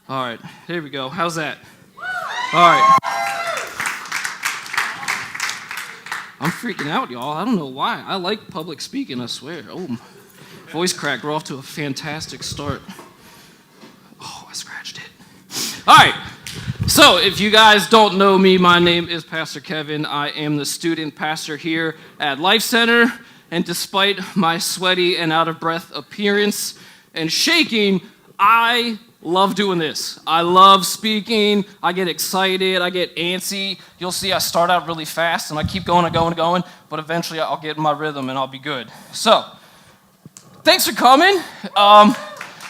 All right, here we go. How's that? All right. I'm freaking out, y'all. I don't know why. I like public speaking, I swear. Oh, my voice cracked. We're off to a fantastic start. Oh, I scratched it. All right. So, if you guys don't know me, my name is Pastor Kevin. I am the student pastor here at Life Center. And despite my sweaty and out of breath appearance and shaking, I love doing this. I love speaking. I get excited. I get antsy. You'll see I start out really fast and I keep going and going and going, but eventually I'll get in my rhythm and I'll be good. So, thanks for coming.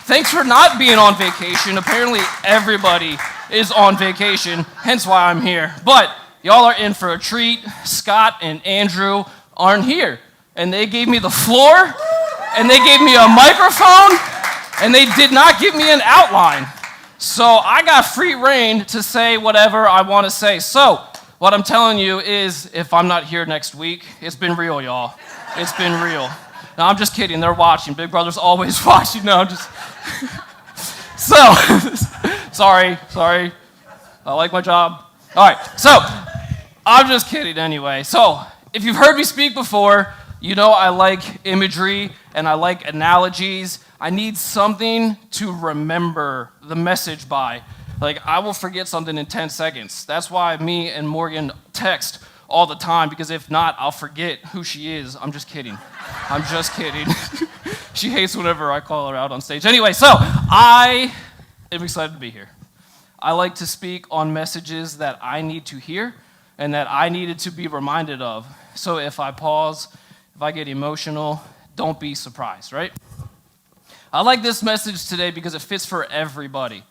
Thanks for not being on vacation. Apparently everybody is on vacation, hence why I'm here. But y'all are in for a treat. Scott and Andrew aren't here. And they gave me the floor, and they gave me a microphone, and they did not give me an outline. So I got free reign to say whatever I want to say. So what I'm telling you is, if I'm not here next week, it's been real, y'all. It's been real. No, I'm just kidding. They're watching. Big Brother's always watching. No, I'm just... So, sorry. I like my job. All right, so I'm just kidding anyway. So if you've heard me speak before, you know I like imagery and I like analogies. I need something to remember the message by. Like, I will forget something in 10 seconds. That's why me and Morgan text all the time, because if not, I'll forget who she is. I'm just kidding. She hates whenever I call her out on stage. Anyway, so I am excited to be here. I like to speak on messages that I need to hear and that I needed to be reminded of. So if I pause, if I get emotional, don't be surprised, right? I like this message today because it fits for everybody.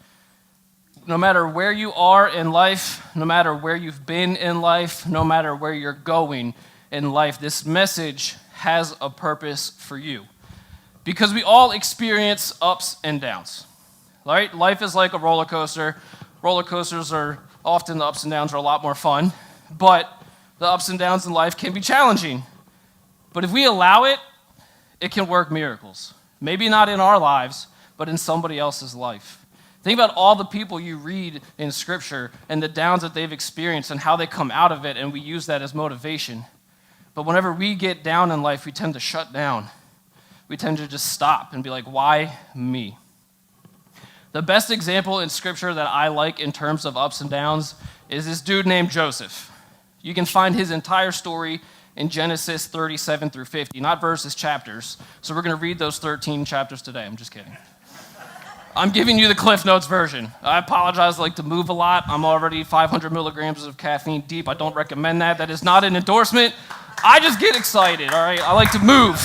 No matter where you are in life, no matter where you've been in life, no matter where you're going in life, this message has a purpose for you. Because we all experience ups and downs, right? Life is like a roller coaster. Roller coasters are often, the ups and downs are a lot more fun, but the ups and downs in life can be challenging. But if we allow it, it can work miracles. Maybe not in our lives, but in somebody else's life. Think about all the people you read in Scripture and the downs that they've experienced and how they come out of it, and we use that as motivation. But whenever we get down in life, we tend to shut down. We tend to just stop and be like, why me? The best example in Scripture that I like in terms of ups and downs is this dude named Joseph. You can find his entire story in Genesis 37 through 50, not verses, chapters. So we're going to read those 13 chapters today. I'm just kidding. I'm giving you the Cliff Notes version. I apologize, I like to move a lot. I'm already 500 milligrams of caffeine deep. I don't recommend that. That is not an endorsement. I just get excited, all right? I like to move.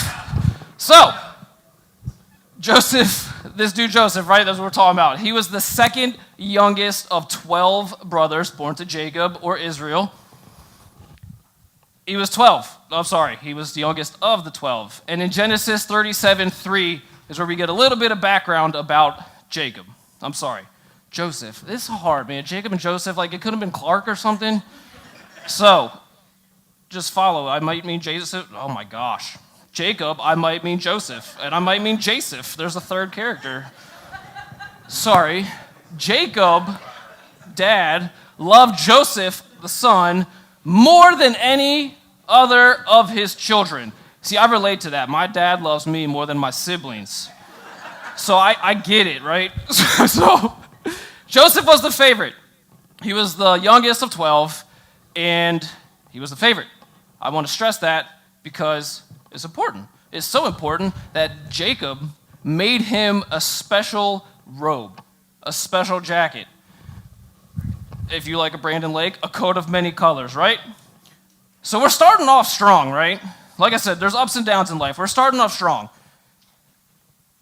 So, Joseph, this dude Joseph, right? That's what we're talking about. He was the second youngest of 12 brothers born to Jacob or Israel. He was 12. Oh, sorry. He was the youngest of the 12. And in Genesis 37:3 is where we get a little bit of background about Jacob. I'm sorry. Joseph. This is hard, man. Jacob and Joseph, like it could have been Clark or something. So, just follow. I might mean Joseph. Oh my gosh. Jacob, I might mean Joseph. And I might mean Jaseph. There's a third character. Sorry. Jacob, dad, loved Joseph, the son, more than any other of his children. See, I relate to that. My dad loves me more than my siblings. So I get it, right? So Joseph was the favorite. He was the youngest of 12, and he was the favorite. I want to stress that because it's important. It's so important that Jacob made him a special robe, a special jacket. If you like a Brandon Lake, a coat of many colors, right? So we're starting off strong, right? Like I said, there's ups and downs in life. We're starting off strong.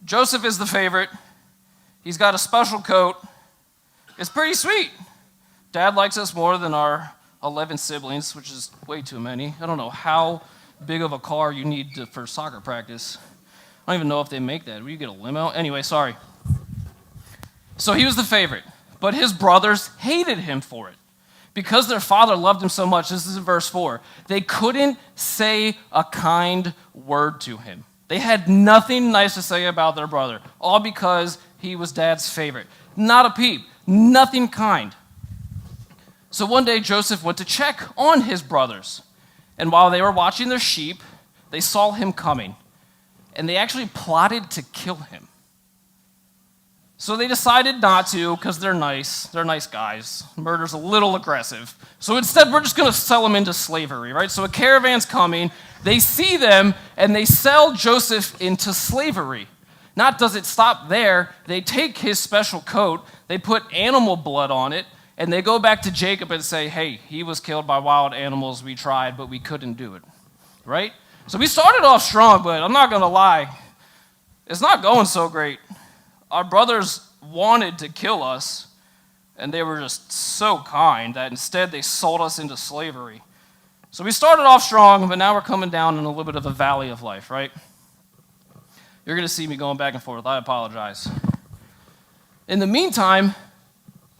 Joseph is the favorite. He's got a special coat. It's pretty sweet. Dad likes us more than our 11 siblings, which is way too many. I don't know how big of a car you need for soccer practice. I don't even know if they make that. Will you get a limo? Anyway, sorry. So he was the favorite, but his brothers hated him for it. Because their father loved him so much, this is in verse 4, they couldn't say a kind word to him. They had nothing nice to say about their brother, all because he was dad's favorite. Not a peep. Nothing kind. So one day Joseph went to check on his brothers. And while they were watching their sheep, they saw him coming. And they actually plotted to kill him. So they decided not to because they're nice. They're nice guys. Murder's a little aggressive. So instead, we're just going to sell them into slavery, right? So a caravan's coming. They see them, and they sell Joseph into slavery. Not does it stop there. They take his special coat. They put animal blood on it, and they go back to Jacob and say, hey, he was killed by wild animals. We tried, but we couldn't do it, right? So we started off strong, but I'm not going to lie. It's not going so great. Our brothers wanted to kill us, and they were just so kind that instead they sold us into slavery. So we started off strong, but now we're coming down in a little bit of a valley of life, right? You're going to see me going back and forth. I apologize. In the meantime,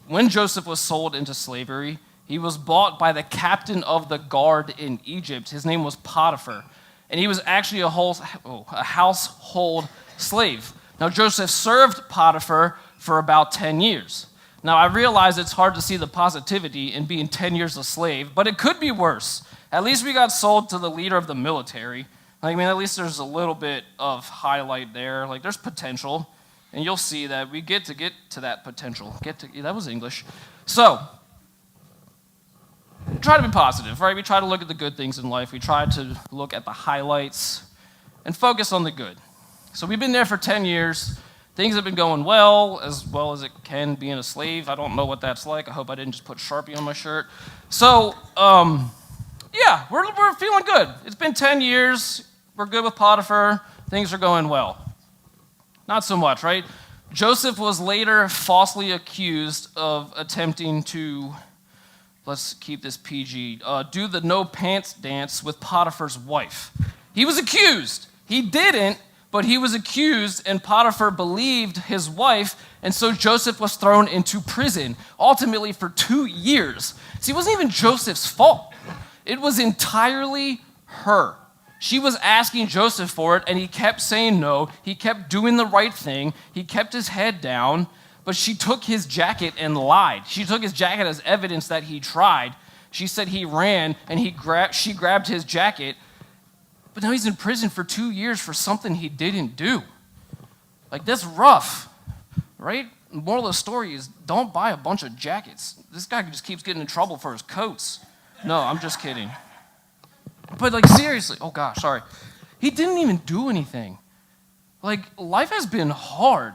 when Joseph was sold into slavery, he was bought by the captain of the guard in Egypt. His name was Potiphar, and he was actually a household slave. Now, Joseph served Potiphar for about 10 years. Now, I realize it's hard to see the positivity in being 10 years a slave, but it could be worse. At least we got sold to the leader of the military. At least there's a little bit of highlight there. There's potential, and you'll see that we get to that potential. That was English. So, try to be positive, right? We try to look at the good things in life. We try to look at the highlights and focus on the good. So we've been there for 10 years. Things have been going well as it can being a slave. I don't know what that's like. I hope I didn't just put Sharpie on my shirt. So, yeah, we're feeling good. It's been 10 years. We're good with Potiphar. Things are going well. Not so much, right? Joseph was later falsely accused of attempting to, let's keep this PG, do the no pants dance with Potiphar's wife. He was accused. He didn't. But he was accused, and Potiphar believed his wife, and so Joseph was thrown into prison, ultimately for 2 years. See, it wasn't even Joseph's fault. It was entirely her. She was asking Joseph for it, and he kept saying no. He kept doing the right thing. He kept his head down, but she took his jacket and lied. She took his jacket as evidence that he tried. She said he ran, and she grabbed his jacket. But now he's in prison for 2 years for something he didn't do. That's rough, right? The moral of the story is don't buy a bunch of jackets. This guy just keeps getting in trouble for his coats. No, I'm just kidding. But seriously, oh gosh, sorry. He didn't even do anything. Life has been hard.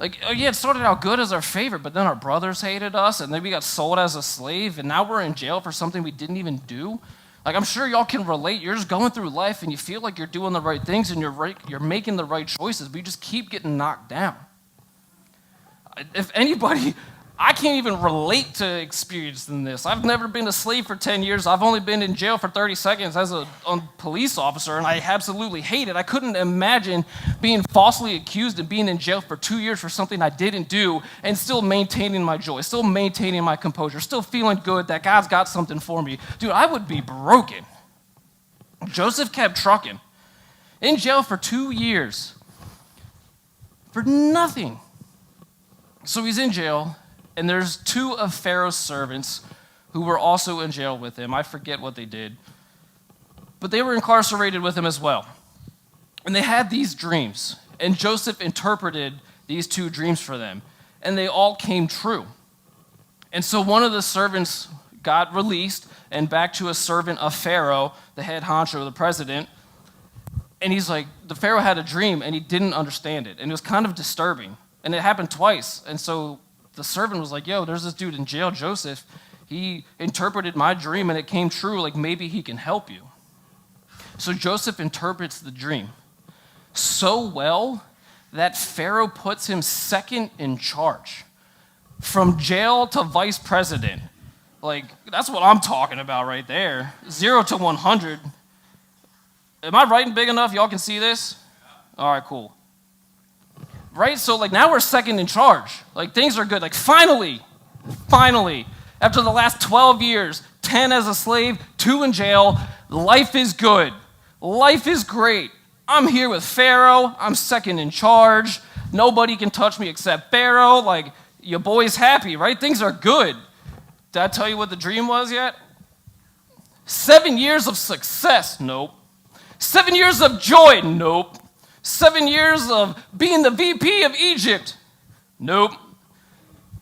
It started out good as our favorite, but then our brothers hated us, and then we got sold as a slave, and now we're in jail for something we didn't even do. I'm sure y'all can relate. You're just going through life and you feel like you're doing the right things and you're making the right choices, but you just keep getting knocked down. If anybody, I can't even relate to experiencing this. I've never been a slave for 10 years. I've only been in jail for 30 seconds as a police officer, and I absolutely hate it. I couldn't imagine being falsely accused and being in jail for 2 years for something I didn't do and still maintaining my joy, still maintaining my composure, still feeling good that God's got something for me. Dude, I would be broken. Joseph kept trucking. In jail for 2 years for nothing. So he's in jail. And there's 2 of Pharaoh's servants who were also in jail with him. I forget what they did. But they were incarcerated with him as well. And they had these dreams. And Joseph interpreted these 2 dreams for them. And they all came true. And so one of the servants got released and back to a servant of Pharaoh, the head honcho, the president. And he's like, the Pharaoh had a dream and he didn't understand it. And it was kind of disturbing. And it happened twice. And so the servant was like, yo, there's this dude in jail, Joseph. He interpreted my dream and it came true. Maybe he can help you. So Joseph interprets the dream so well that Pharaoh puts him second in charge. From jail to vice president. That's what I'm talking about right there. 0 to 100. Am I writing big enough? Y'all can see this? All right, cool. Right? So, now we're second in charge. Things are good. Finally, after the last 12 years, 10 as a slave, 2 in jail, life is good. Life is great. I'm here with Pharaoh. I'm second in charge. nobody can touch me except Pharaoh. Like, your boy's happy, right? Things are good. Did I tell you what the dream was yet? 7 years of success? Nope. 7 years of joy? Nope. 7 years of being the VP of Egypt? Nope.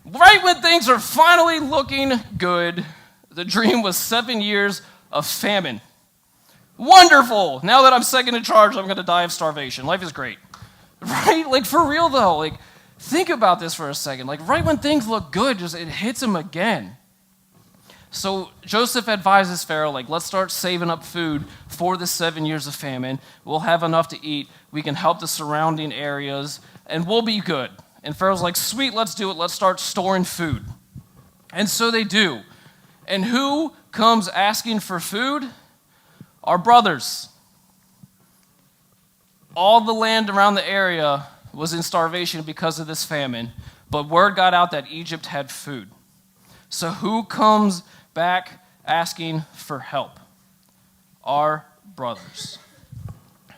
Right when things are finally looking good, the dream was 7 years of famine. Wonderful. Now that I'm second in charge, I'm going to die of starvation. Life is great. Right? Like, for real, though. Like, think about this for a second. Like, right when things look good, just it hits him again. So Joseph advises Pharaoh, like, let's start saving up food for the 7 years of famine. We'll have enough to eat. We can help the surrounding areas, and we'll be good. And Pharaoh's like, sweet, let's do it. Let's start storing food. And so they do. And who comes asking for food? Our brothers. All the land around the area was in starvation because of this famine, but word got out that Egypt had food. So who comes back asking for help? Our brothers.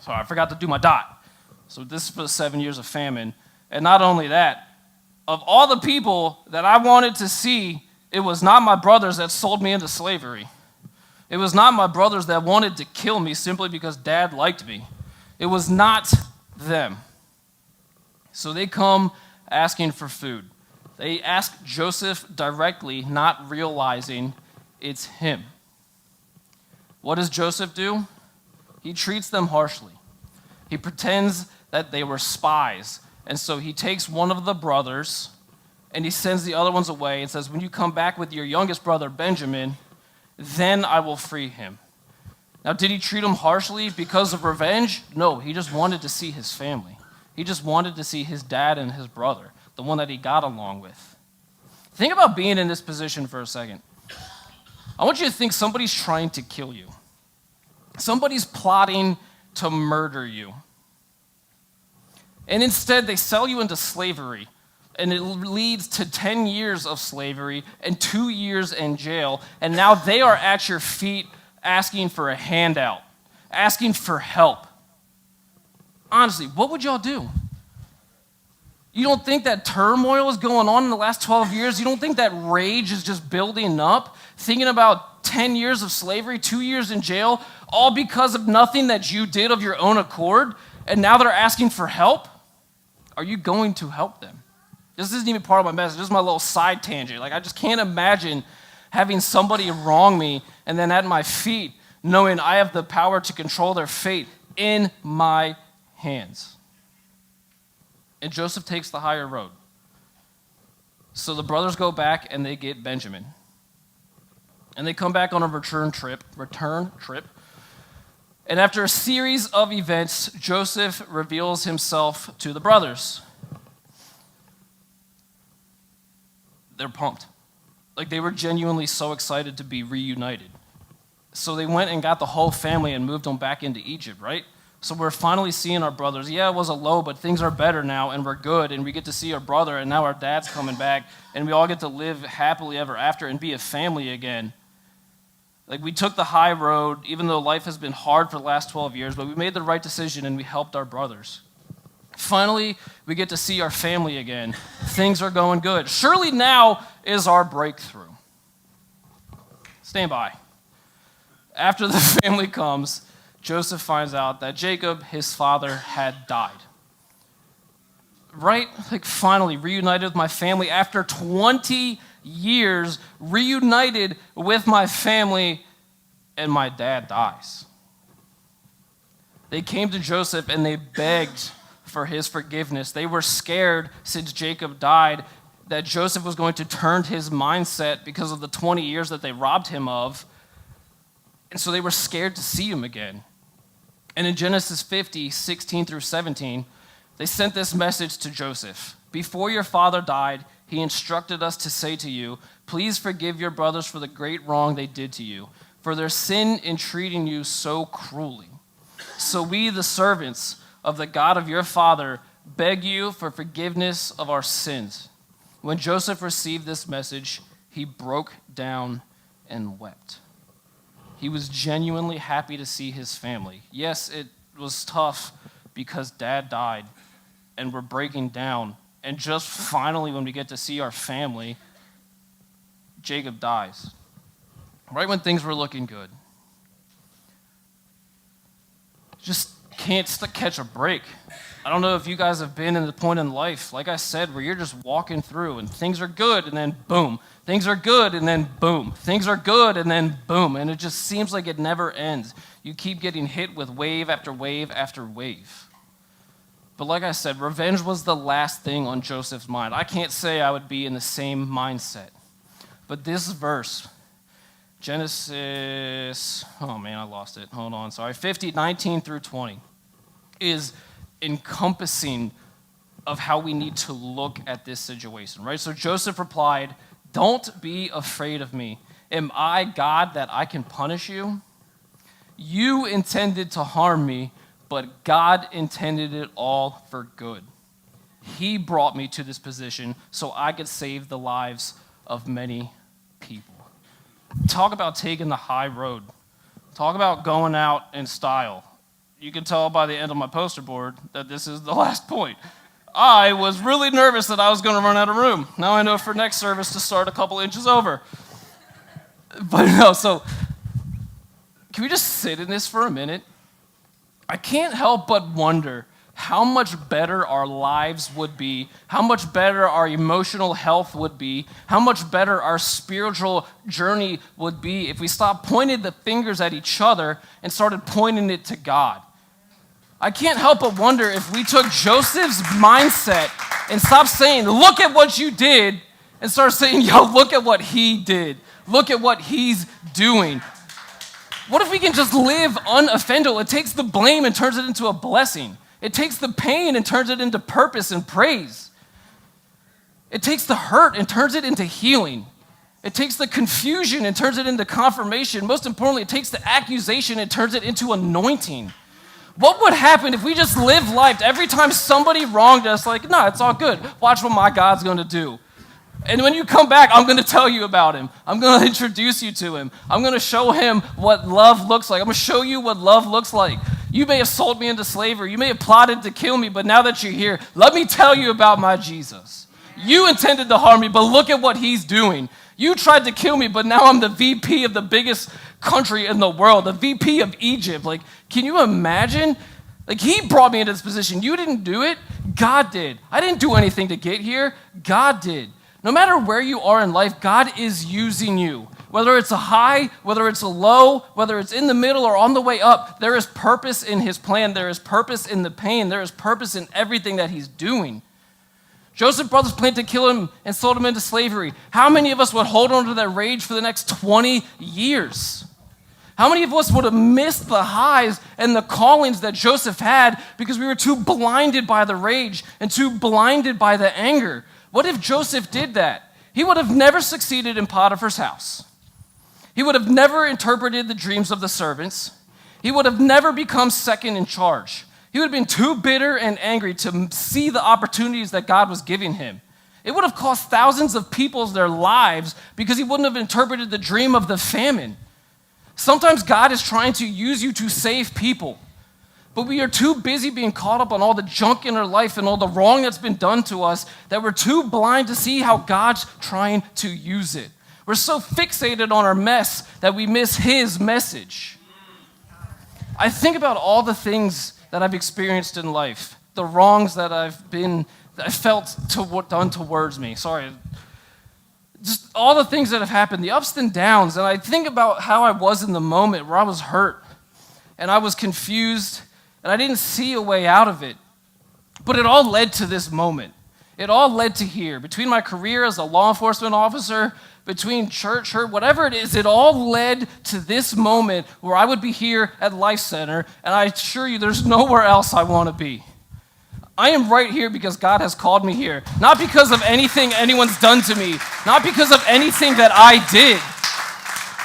So I forgot to do my dot. So this is for the 7 years of famine. And not only that, of all the people that I wanted to see, it was not my brothers that sold me into slavery. It was not my brothers that wanted to kill me simply because dad liked me. It was not them. So they come asking for food. They ask Joseph directly, not realizing it's him. What does Joseph do? He treats them harshly. He pretends that they were spies. And so he takes one of the brothers and he sends the other ones away and says, when you come back with your youngest brother, Benjamin, then I will free him. Now, did he treat him harshly because of revenge? No, he just wanted to see his family. He just wanted to see his dad and his brother, the one that he got along with. Think about being in this position for a second. I want you to think somebody's trying to kill you. Somebody's plotting to murder you. And instead, they sell you into slavery. And it leads to 10 years of slavery and 2 years in jail. And now they are at your feet asking for a handout, asking for help. Honestly, what would y'all do? You don't think that turmoil is going on in the last 12 years? You don't think that rage is just building up? Thinking about 10 years of slavery, 2 years in jail, all because of nothing that you did of your own accord, and now they're asking for help? Are you going to help them? This isn't even part of my message. This is my little side tangent. Like, I just can't imagine having somebody wrong me and then at my feet knowing I have the power to control their fate in my hands. And Joseph takes the higher road. So the brothers go back and they get Benjamin. And they come back on a return trip. And after a series of events, Joseph reveals himself to the brothers. They're pumped. Like, they were genuinely so excited to be reunited. So they went and got the whole family and moved them back into Egypt, right? So we're finally seeing our brothers. Yeah, it was a low, but things are better now, and we're good, and we get to see our brother, and now our dad's coming back, and we all get to live happily ever after and be a family again. Like, we took the high road, even though life has been hard for the last 12 years, but we made the right decision, and we helped our brothers. Finally, we get to see our family again. Things are going good. Surely now is our breakthrough. Stand by. After the family comes, Joseph finds out that Jacob, his father, had died. Right? Like, finally, reunited with my family after 20 years, reunited with my family, and my dad dies. They came to Joseph and they begged for his forgiveness. They were scared, since Jacob died, that Joseph was going to turn his mindset because of the 20 years that they robbed him of. And so they were scared to see him again. And in Genesis 50, 16 through 17, they sent this message to Joseph. Before your father died, he instructed us to say to you, please forgive your brothers for the great wrong they did to you, for their sin in treating you so cruelly. So we, the servants of the God of your father, beg you for forgiveness of our sins. When Joseph received this message, he broke down and wept. He was genuinely happy to see his family. Yes, it was tough because dad died, and we're breaking down. And just finally, when we get to see our family, Jacob dies. Right when things were looking good. Just can't catch a break. I don't know if you guys have been in the point in life, like I said, where you're just walking through and things are good and then boom. Things are good and then boom. Things are good and then boom. And it just seems like it never ends. You keep getting hit with wave after wave after wave. But like I said, revenge was the last thing on Joseph's mind. I can't say I would be in the same mindset. But this verse, Genesis, oh man, I lost it. Hold on, sorry. 50, 19 through 20 is encompassing of how we need to look at this situation, right? So Joseph replied, "Don't be afraid of me. Am I God that I can punish you? You intended to harm me, but God intended it all for good. He brought me to this position so I could save the lives of many people." Talk about taking the high road. Talk about going out in style. You can tell by the end of my poster board that this is the last point. I was really nervous that I was going to run out of room. Now I know for next service to start a couple inches over. But no, so can we just sit in this for a minute? I can't help but wonder how much better our lives would be, how much better our emotional health would be, how much better our spiritual journey would be if we stopped pointing the fingers at each other and started pointing it to God. I can't help but wonder if we took Joseph's mindset and stopped saying, "Look at what you did," and started saying, "Yo, look at what he did. Look at what he's doing." What if we can just live unoffendable? It takes the blame and turns it into a blessing. It takes the pain and turns it into purpose and praise. It takes the hurt and turns it into healing. It takes the confusion and turns it into confirmation. Most importantly, it takes the accusation and turns it into anointing. What would happen if we just lived life every time somebody wronged us, like, "No, it's all good. Watch what my God's going to do. And when you come back, I'm going to tell you about him. I'm going to introduce you to him. I'm going to show him what love looks like. I'm going to show you what love looks like. You may have sold me into slavery. You may have plotted to kill me, but now that you're here, let me tell you about my Jesus. You intended to harm me, but look at what he's doing. You tried to kill me, but now I'm the VP of the biggest country in the world, the VP of Egypt. Like, can you imagine? Like, he brought me into this position. You didn't do it. God did. I didn't do anything to get here. God did. No matter where you are in life, God is using you. Whether it's a high, whether it's a low, whether it's in the middle or on the way up, there is purpose in his plan. There is purpose in the pain. There is purpose in everything that he's doing. Joseph's brothers planned to kill him and sold him into slavery. How many of us would hold on to that rage for the next 20 years? How many of us would have missed the highs and the callings that Joseph had because we were too blinded by the rage and too blinded by the anger? What if Joseph did that? He would have never succeeded in Potiphar's house. He would have never interpreted the dreams of the servants. He would have never become second in charge. He would have been too bitter and angry to see the opportunities that God was giving him. It would have cost thousands of people their lives because he wouldn't have interpreted the dream of the famine. Sometimes God is trying to use you to save people. But we are too busy being caught up on all the junk in our life and all the wrong that's been done to us that we're too blind to see how God's trying to use it. We're so fixated on our mess that we miss his message. I think about all the things that I've experienced in life, the wrongs that I felt done towards me. Sorry. Just all the things that have happened, the ups and downs. And I think about how I was in the moment where I was hurt and I was confused and I didn't see a way out of it. But it all led to this moment. It all led to here. Between my career as a law enforcement officer, between church, hurt, whatever it is, it all led to this moment where I would be here at Life Center, and I assure you there's nowhere else I want to be. I am right here because God has called me here. Not because of anything anyone's done to me, not because of anything that I did,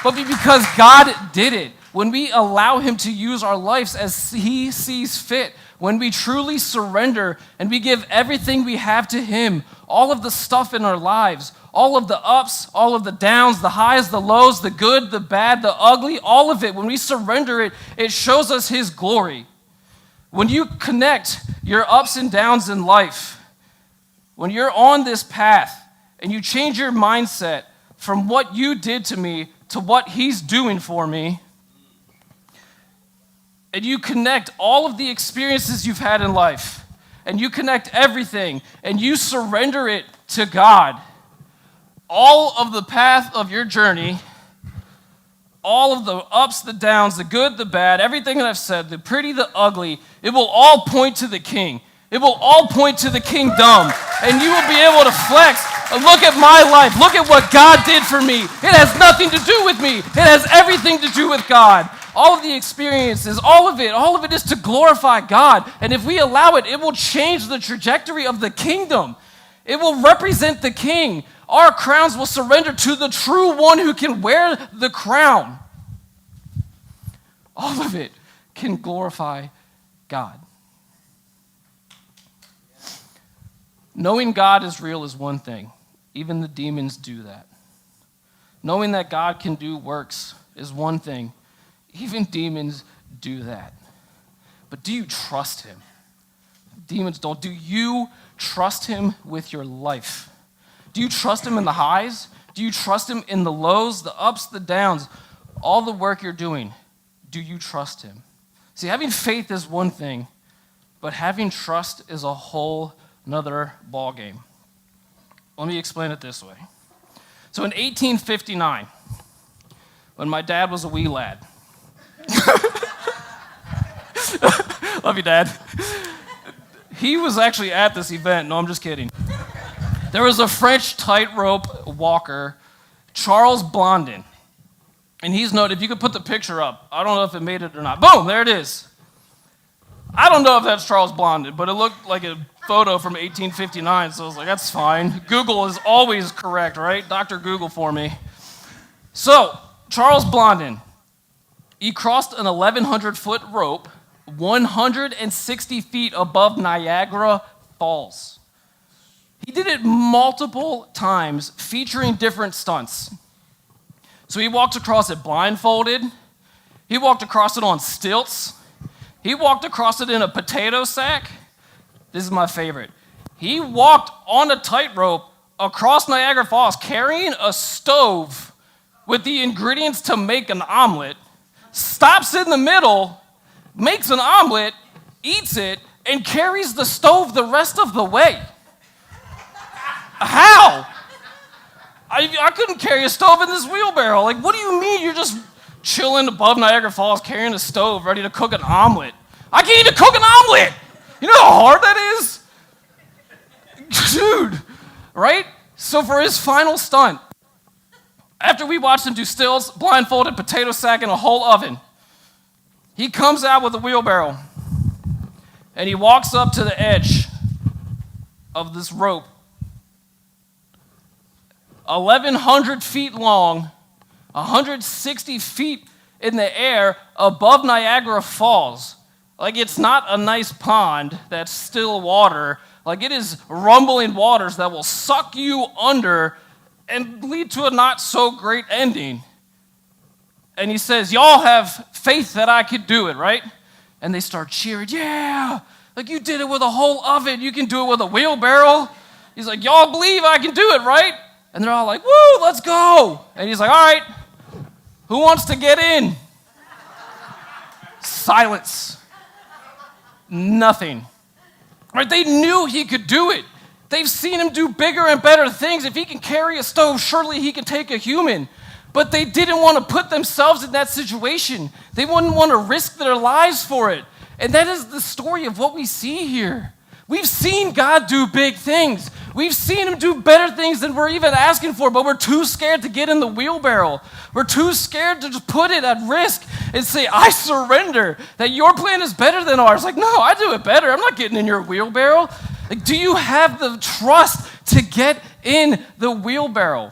but because God did it. When we allow him to use our lives as he sees fit, when we truly surrender and we give everything we have to him, all of the stuff in our lives, all of the ups, all of the downs, the highs, the lows, the good, the bad, the ugly, all of it, when we surrender it, it shows us his glory. When you connect your ups and downs in life, when you're on this path and you change your mindset from what you did to me to what he's doing for me, and you connect all of the experiences you've had in life, and you connect everything, and you surrender it to God, all of the path of your journey, all of the ups, the downs, the good, the bad, everything that I've said, the pretty, the ugly, it will all point to the King. It will all point to the kingdom. And you will be able to flex. Look at my life. Look at what God did for me. It has nothing to do with me. It has everything to do with God. All of the experiences, all of it is to glorify God. And if we allow it, it will change the trajectory of the kingdom. It will represent the King. Our crowns will surrender to the true one who can wear the crown. All of it can glorify God. Knowing God is real is one thing. Even the demons do that. Knowing that God can do works is one thing. Even demons do that. But do you trust him? Demons don't. Do you trust him with your life? Do you trust him in the highs? Do you trust him in the lows, the ups, the downs, all the work you're doing? Do you trust him? See, having faith is one thing, but having trust is a whole another ball game. Let me explain it this way. So in 1859, when my dad was a wee lad, love you, Dad. He was actually at this event. No, I'm just kidding. There was a French tightrope walker, Charles Blondin. And he's noted, if you could put the picture up, I don't know if it made it or not. Boom, there it is. I don't know if that's Charles Blondin, but it looked like a photo from 1859, so I was like, that's fine. Google is always correct, right? Dr. Google for me. So, Charles Blondin, he crossed an 1,100-foot rope 160 feet above Niagara Falls. He did it multiple times, featuring different stunts. So he walked across it blindfolded. He walked across it on stilts. He walked across it in a potato sack. This is my favorite. He walked on a tightrope across Niagara Falls carrying a stove with the ingredients to make an omelet, stops in the middle, makes an omelet, eats it, and carries the stove the rest of the way. How? I couldn't carry a stove in this wheelbarrow. Like, what do you mean you're just chilling above Niagara Falls carrying a stove ready to cook an omelet? I can't even cook an omelet. You know how hard that is? Dude, right? So for his final stunt, after we watched him do stills, blindfolded, potato sack, and a whole oven, he comes out with a wheelbarrow, and he walks up to the edge of this rope, 1,100 feet long, 160 feet in the air above Niagara Falls. Like, it's not a nice pond that's still water. Like, it is rumbling waters that will suck you under and lead to a not so great ending. And he says, y'all have faith that I could do it, right? And they start cheering, yeah, like you did it with a whole oven. You can do it with a wheelbarrow. He's like, y'all believe I can do it, right? And they're all like, woo, let's go. And he's like, all right, who wants to get in? Silence. Nothing. Right? They knew he could do it. They've seen him do bigger and better things. If he can carry a stove, surely he can take a human. But they didn't want to put themselves in that situation. They wouldn't want to risk their lives for it. And that is the story of what we see here. We've seen God do big things. We've seen him do better things than we're even asking for, but we're too scared to get in the wheelbarrow. We're too scared to just put it at risk and say, I surrender, that your plan is better than ours. Like, no, I do it better. I'm not getting in your wheelbarrow. Like, do you have the trust to get in the wheelbarrow?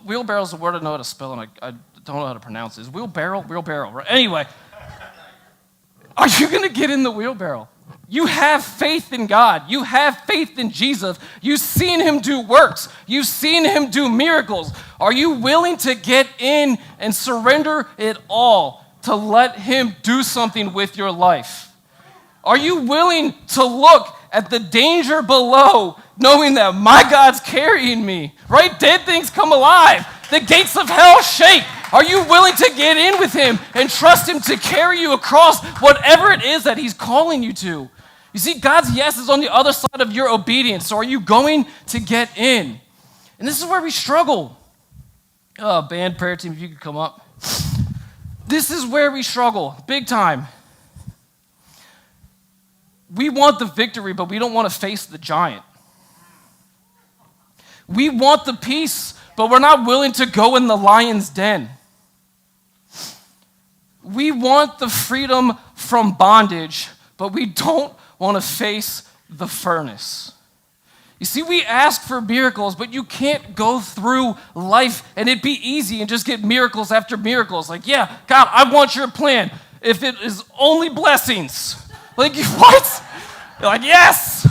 Wheelbarrow is a word I know how to spell, and I don't know how to pronounce it. Is wheelbarrow? Wheelbarrow. Right? Anyway, are you going to get in the wheelbarrow? You have faith in God. You have faith in Jesus. You've seen him do works. You've seen him do miracles. Are you willing to get in and surrender it all to let him do something with your life? Are you willing to look at the danger below, knowing that my God's carrying me, right? Dead things come alive. The gates of hell shake. Are you willing to get in with him and trust him to carry you across whatever it is that he's calling you to? You see, God's yes is on the other side of your obedience. So are you going to get in? And this is where we struggle. Oh, band, prayer team, if you could come up. This is where we struggle, big time. We want the victory, but we don't want to face the giant. We want the peace, but we're not willing to go in the lion's den. We want the freedom from bondage, but we don't want to face the furnace. You see, we ask for miracles, but you can't go through life and it be easy and just get miracles after miracles. Like, yeah, God, I want your plan. If it is only blessings. Like, what? You're like, yes.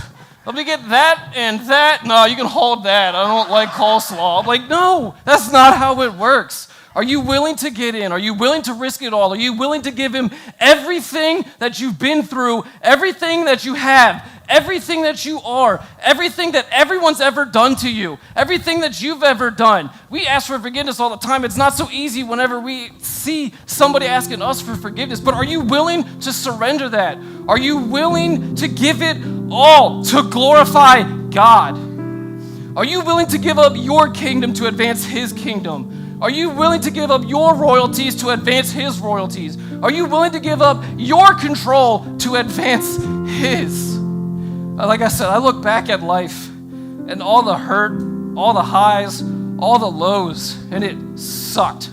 Let me get that and that. No, you can hold that. I don't like coleslaw. I'm like, no, that's not how it works. Are you willing to get in? Are you willing to risk it all? Are you willing to give him everything that you've been through, everything that you have, everything that you are, everything that everyone's ever done to you, everything that you've ever done? We ask for forgiveness all the time. It's not so easy whenever we see somebody asking us for forgiveness, but are you willing to surrender that? Are you willing to give it all to glorify God? Are you willing to give up your kingdom to advance his kingdom? Are you willing to give up your royalties to advance his royalties? Are you willing to give up your control to advance his? Like I said, I look back at life and all the hurt, all the highs, all the lows, and it sucked.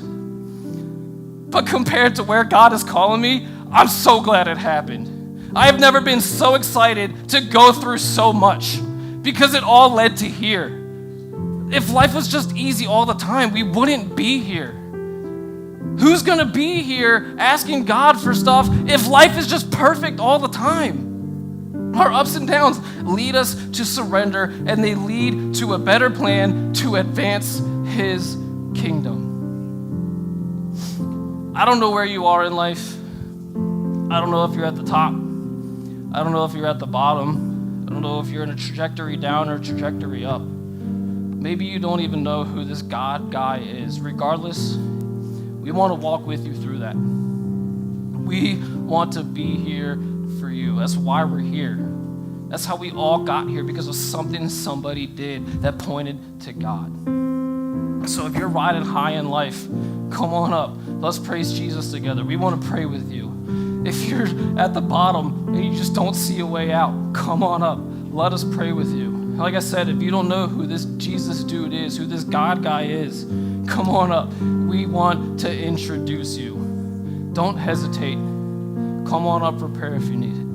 But compared to where God is calling me, I'm so glad it happened. I have never been so excited to go through so much because it all led to here. If life was just easy all the time, we wouldn't be here. Who's going to be here asking God for stuff if life is just perfect all the time? Our ups and downs lead us to surrender, and they lead to a better plan to advance his kingdom. I don't know where you are in life. I don't know if you're at the top. I don't know if you're at the bottom. I don't know if you're in a trajectory down or a trajectory up. Maybe you don't even know who this God guy is. Regardless, we want to walk with you through that. We want to be here for you. That's why we're here. That's how we all got here, because of something somebody did that pointed to God. So if you're riding high in life, come on up. Let's praise Jesus together. We want to pray with you. If you're at the bottom and you just don't see a way out, come on up. Let us pray with you. Like I said, if you don't know who this Jesus dude is, who this God guy is, come on up. We want to introduce you. Don't hesitate. Come on up for prayer if you need it.